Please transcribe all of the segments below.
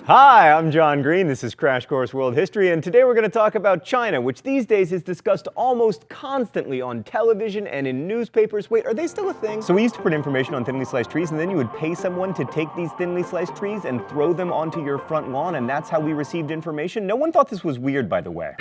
Hi, I'm John Green. This is Crash Course World History, and today we're going to talk about China, which these days is discussed almost constantly on television and in newspapers. Wait, are they still a thing? So we used to print information on thinly sliced trees, and then you would pay someone to take these thinly sliced trees and throw them onto your front lawn, and that's how we received information? No one thought this was weird, by the way.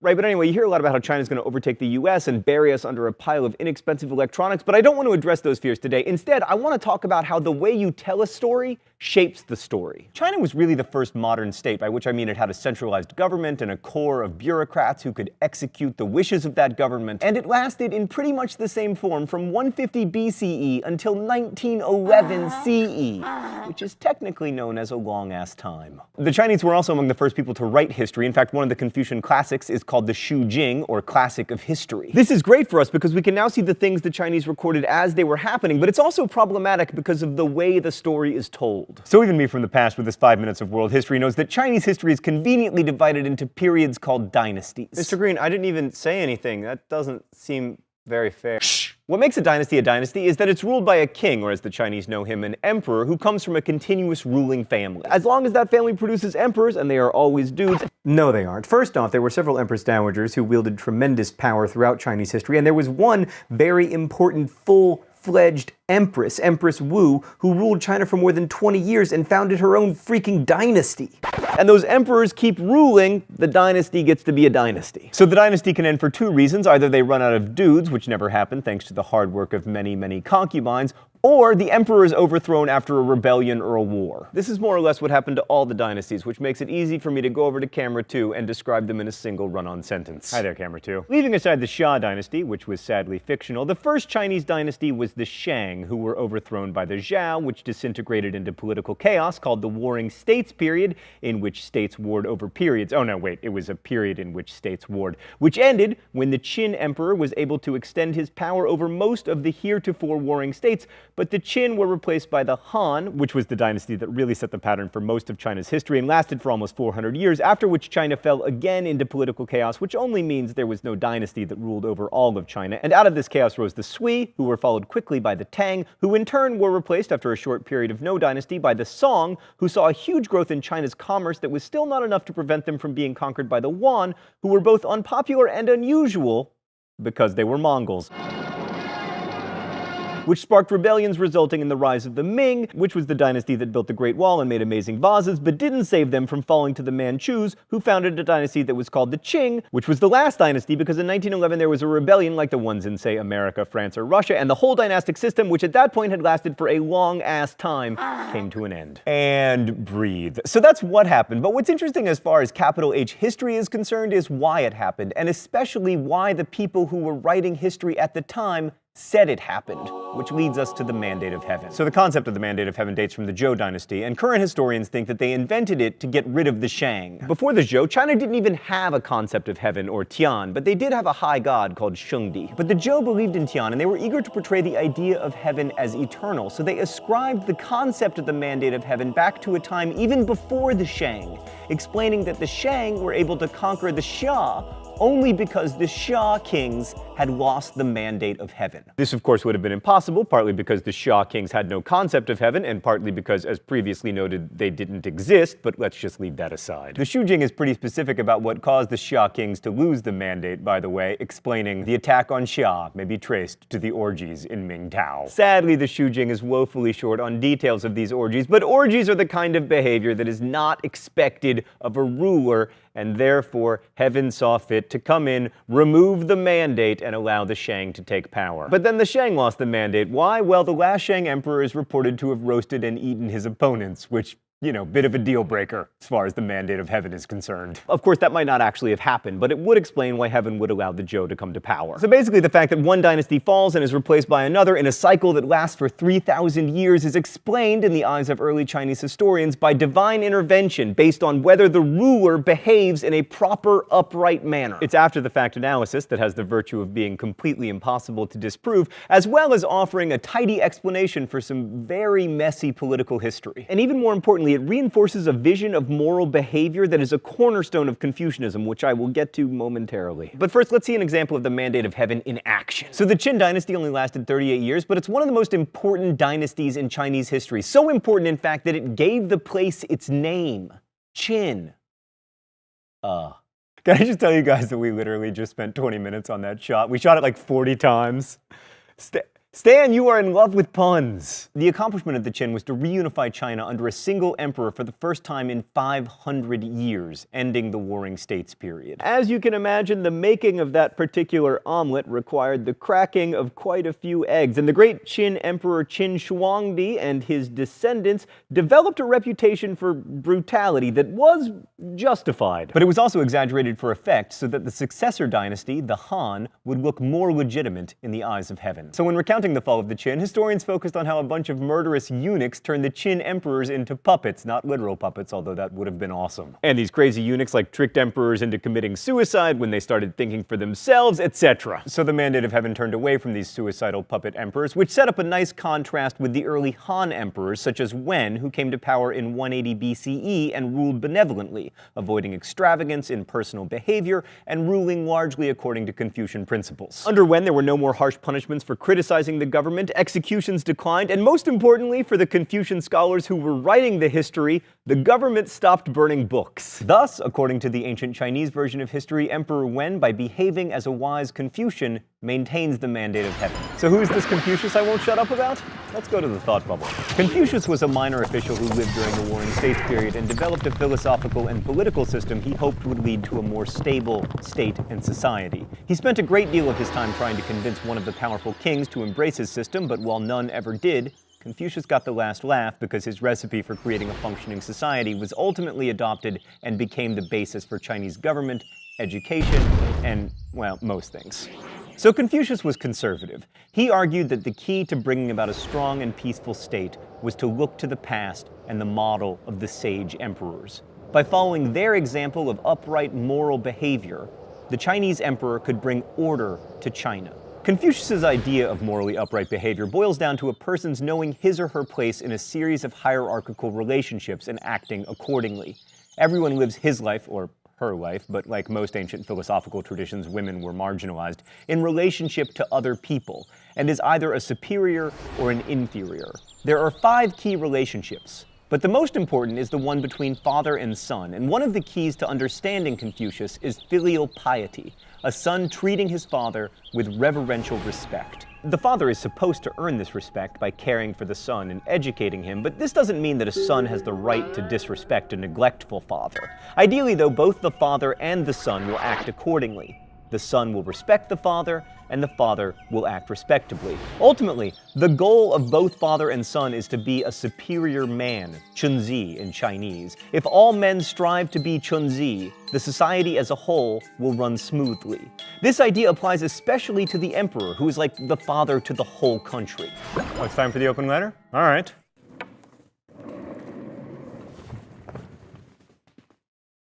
Right, but anyway, you hear a lot about how China's going to overtake the US and bury us under a pile of inexpensive electronics, but I don't want to address those fears today. Instead, I want to talk about how the way you tell a story shapes the story. China was really the first modern state, by which I mean it had a centralized government and a core of bureaucrats who could execute the wishes of that government, and it lasted in pretty much the same form from 150 BCE until 1911 CE, which is technically known as a long-ass time. The Chinese were also among the first people to write history. In fact, one of the Confucian classics is called the Shu Jing, or Classic of History. This is great for us because we can now see the things the Chinese recorded as they were happening, but it's also problematic because of the way the story is told. So even me from the past with this 5 minutes of world history knows that Chinese history is conveniently divided into periods called dynasties. Mr. Green, I didn't even say anything. That doesn't seem very fair. Shh! What makes a dynasty is that it's ruled by a king, or as the Chinese know him, an emperor, who comes from a continuous ruling family. As long as that family produces emperors, and they are always dudes. No, they aren't. First off, there were several empress dowagers who wielded tremendous power throughout Chinese history, and there was one very important full-fledged empress, Empress Wu, who ruled China for more than 20 years and founded her own freaking dynasty. And those emperors keep ruling, the dynasty gets to be a dynasty. So the dynasty can end for two reasons. Either they run out of dudes, which never happened thanks to the hard work of many, many concubines, or the emperor is overthrown after a rebellion or a war. This is more or less what happened to all the dynasties, which makes it easy for me to go over to camera 2 and describe them in a single run-on sentence. Hi there, camera 2. Leaving aside the Xia dynasty, which was sadly fictional, the first Chinese dynasty was the Shang, who were overthrown by the Zhao, which disintegrated into political chaos called the Warring States period, in which states warred over periods. Oh no, wait, it was a period in which states warred, which ended when the Qin emperor was able to extend his power over most of the heretofore warring states, but the Qin were replaced by the Han, which was the dynasty that really set the pattern for most of China's history and lasted for almost 400 years, after which China fell again into political chaos, which only means there was no dynasty that ruled over all of China. And out of this chaos rose the Sui, who were followed quickly by the Tang, who in turn were replaced after a short period of no dynasty by the Song, who saw a huge growth in China's commerce that was still not enough to prevent them from being conquered by the Yuan, who were both unpopular and unusual because they were Mongols, which sparked rebellions resulting in the rise of the Ming, which was the dynasty that built the Great Wall and made amazing vases, but didn't save them from falling to the Manchus, who founded a dynasty that was called the Qing, which was the last dynasty because in 1911 there was a rebellion like the ones in, say, America, France, or Russia, and the whole dynastic system, which at that point had lasted for a long-ass time, came to an end. And breathe. So that's what happened, but what's interesting as far as capital H history is concerned is why it happened, and especially why the people who were writing history at the time said it happened, which leads us to the Mandate of Heaven. So the concept of the Mandate of Heaven dates from the Zhou dynasty, and current historians think that they invented it to get rid of the Shang. Before the Zhou, China didn't even have a concept of heaven, or Tian, but they did have a high god called Shengdi. But the Zhou believed in Tian, and they were eager to portray the idea of heaven as eternal, so they ascribed the concept of the Mandate of Heaven back to a time even before the Shang, explaining that the Shang were able to conquer the Xia only because the Xia kings had lost the mandate of heaven. This, of course, would have been impossible, partly because the Xia kings had no concept of heaven, and partly because, as previously noted, they didn't exist, but let's just leave that aside. The Shu Jing is pretty specific about what caused the Xia kings to lose the mandate, by the way, explaining the attack on Xia may be traced to the orgies in Mingtao. Sadly, the Shu Jing is woefully short on details of these orgies, but orgies are the kind of behavior that is not expected of a ruler, and therefore heaven saw fit to come in, remove the mandate, and allow the Shang to take power. But then the Shang lost the mandate. Why? Well, the last Shang emperor is reported to have roasted and eaten his opponents, which, you know, bit of a deal breaker as far as the Mandate of Heaven is concerned. Of course, that might not actually have happened, but it would explain why heaven would allow the Zhou to come to power. So basically, the fact that one dynasty falls and is replaced by another in a cycle that lasts for 3,000 years is explained, in the eyes of early Chinese historians, by divine intervention based on whether the ruler behaves in a proper, upright manner. It's after-the-fact analysis that has the virtue of being completely impossible to disprove, as well as offering a tidy explanation for some very messy political history. And even more importantly, importantly, it reinforces a vision of moral behavior that is a cornerstone of Confucianism, which I will get to momentarily. But first, let's see an example of the mandate of heaven in action. So the Qin dynasty only lasted 38 years, but it's one of the most important dynasties in Chinese history. So important, in fact, that it gave the place its name, Qin. Can I just tell you guys that we literally just spent 20 minutes on that shot? We shot it like 40 times. Stan, you are in love with puns. The accomplishment of the Qin was to reunify China under a single emperor for the first time in 500 years, ending the Warring States period. As you can imagine, the making of that particular omelet required the cracking of quite a few eggs, and the great Qin Emperor Qin Shuangdi and his descendants developed a reputation for brutality that was justified. But it was also exaggerated for effect so that the successor dynasty, the Han, would look more legitimate in the eyes of heaven. So when recounting the fall of the Qin, historians focused on how a bunch of murderous eunuchs turned the Qin emperors into puppets, not literal puppets, although that would have been awesome. And these crazy eunuchs tricked emperors into committing suicide when they started thinking for themselves, etc. So the mandate of heaven turned away from these suicidal puppet emperors, which set up a nice contrast with the early Han emperors, such as Wen, who came to power in 180 BCE and ruled benevolently, avoiding extravagance in personal behavior and ruling largely according to Confucian principles. Under Wen, there were no more harsh punishments for criticizing the government, executions declined, and most importantly for the Confucian scholars who were writing the history, the government stopped burning books. Thus, according to the ancient Chinese version of history, Emperor Wen, by behaving as a wise Confucian, maintains the mandate of heaven. So who is this Confucius I won't shut up about? Let's go to the thought bubble. Confucius was a minor official who lived during the Warring States period and developed a philosophical and political system he hoped would lead to a more stable state and society. He spent a great deal of his time trying to convince one of the powerful kings to embrace his system, but while none ever did, Confucius got the last laugh because his recipe for creating a functioning society was ultimately adopted and became the basis for Chinese government, education, and, well, most things. So Confucius was conservative. He argued that the key to bringing about a strong and peaceful state was to look to the past and the model of the sage emperors. By following their example of upright moral behavior, the Chinese emperor could bring order to China. Confucius's idea of morally upright behavior boils down to a person's knowing his or her place in a series of hierarchical relationships and acting accordingly. Everyone lives his life, or her life, but like most ancient philosophical traditions, women were marginalized, in relationship to other people, and is either a superior or an inferior. There are 5 key relationships, but the most important is the one between father and son, and one of the keys to understanding Confucius is filial piety, a son treating his father with reverential respect. The father is supposed to earn this respect by caring for the son and educating him, but this doesn't mean that a son has the right to disrespect a neglectful father. Ideally, though, both the father and the son will act accordingly. The son will respect the father, and the father will act respectably. Ultimately, the goal of both father and son is to be a superior man, chunzi in Chinese. If all men strive to be chunzi, the society as a whole will run smoothly. This idea applies especially to the emperor, who is like the father to the whole country. Oh, it's time for the open letter? All right.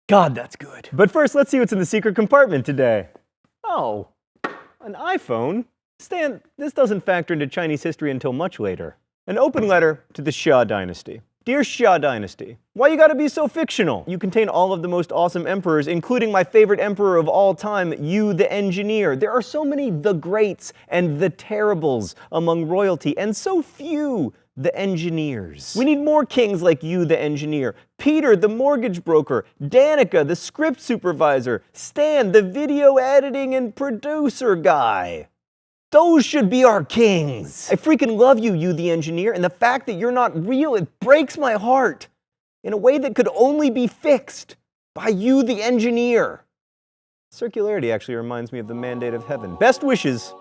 God, that's good. But first, let's see what's in the secret compartment today. Oh, an iPhone? Stan, this doesn't factor into Chinese history until much later. An open letter to the Xia dynasty. Dear Xia dynasty, why you gotta be so fictional? You contain all of the most awesome emperors, including my favorite emperor of all time, Yu the Engineer. There are so many the greats and the terribles among royalty, and so few the engineers. We need more kings like you, the engineer, Peter, the mortgage broker, Danica, the script supervisor, Stan, the video editing and producer guy. Those should be our kings. I freaking love you, you the engineer, and the fact that you're not real, it breaks my heart in a way that could only be fixed by you, the engineer. Circularity actually reminds me of the mandate of heaven. Best wishes,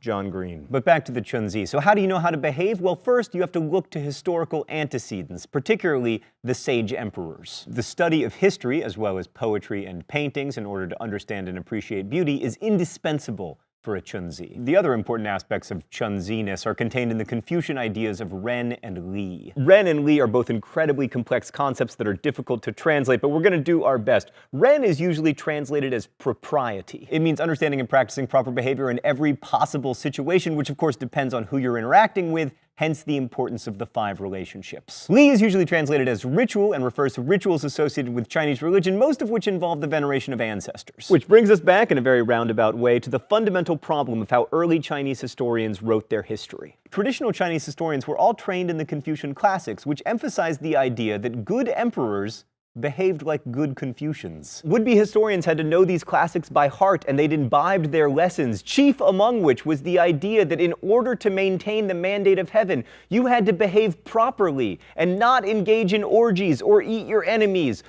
John Green. But back to the chunzi. So how do you know how to behave? Well, first you have to look to historical antecedents, particularly the sage emperors. The study of history, as well as poetry and paintings, in order to understand and appreciate beauty, is indispensable for a chunzi. The other important aspects of chunziness are contained in the Confucian ideas of ren and li. Ren and li are both incredibly complex concepts that are difficult to translate, but we're going to do our best. Ren is usually translated as propriety. It means understanding and practicing proper behavior in every possible situation, which of course depends on who you're interacting with hence the importance of the 5 relationships. Li is usually translated as ritual and refers to rituals associated with Chinese religion, most of which involve the veneration of ancestors. Which brings us back in a very roundabout way to the fundamental problem of how early Chinese historians wrote their history. Traditional Chinese historians were all trained in the Confucian classics, which emphasized the idea that good emperors behaved like good Confucians. Would-be historians had to know these classics by heart, and they'd imbibed their lessons, chief among which was the idea that in order to maintain the mandate of heaven, you had to behave properly and not engage in orgies or eat your enemies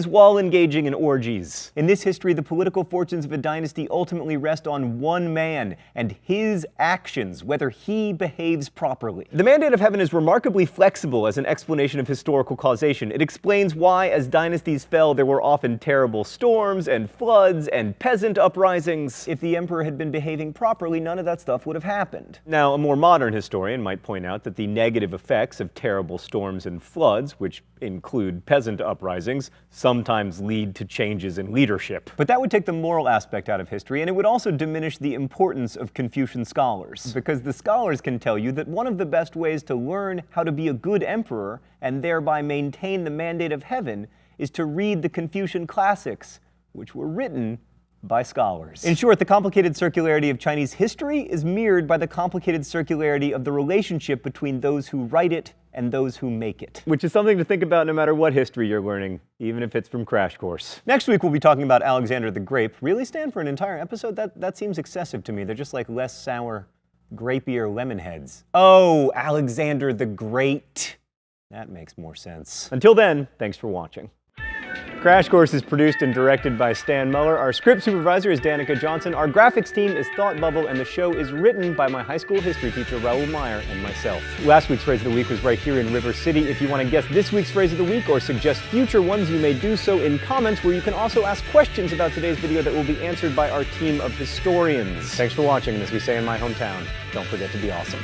while engaging in orgies. In this history, the political fortunes of a dynasty ultimately rest on one man and his actions, whether he behaves properly. The mandate of heaven is remarkably flexible as an explanation of historical causation. It explains why, as dynasties fell, there were often terrible storms and floods and peasant uprisings. If the emperor had been behaving properly, none of that stuff would have happened. Now, a more modern historian might point out that the negative effects of terrible storms and floods, which include peasant uprisings, sometimes lead to changes in leadership. But that would take the moral aspect out of history, and it would also diminish the importance of Confucian scholars, because the scholars can tell you that one of the best ways to learn how to be a good emperor and thereby maintain the mandate of heaven is to read the Confucian classics, which were written by scholars. In short, the complicated circularity of Chinese history is mirrored by the complicated circularity of the relationship between those who write it and those who make it. Which is something to think about no matter what history you're learning, even if it's from Crash Course. Next week we'll be talking about Alexander the Grape. Really, Stan, for an entire episode? That seems excessive to me. They're just like less sour, grapier lemon heads. Oh, Alexander the Great. That makes more sense. Until then, thanks for watching. Crash Course is produced and directed by Stan Muller. Our script supervisor is Danica Johnson. Our graphics team is Thought Bubble, and the show is written by my high school history teacher, Raoul Meyer, and myself. Last week's phrase of the week was right here in River City. If you want to guess this week's phrase of the week or suggest future ones, you may do so in comments, where you can also ask questions about today's video that will be answered by our team of historians. Thanks for watching, and as we say in my hometown, don't forget to be awesome.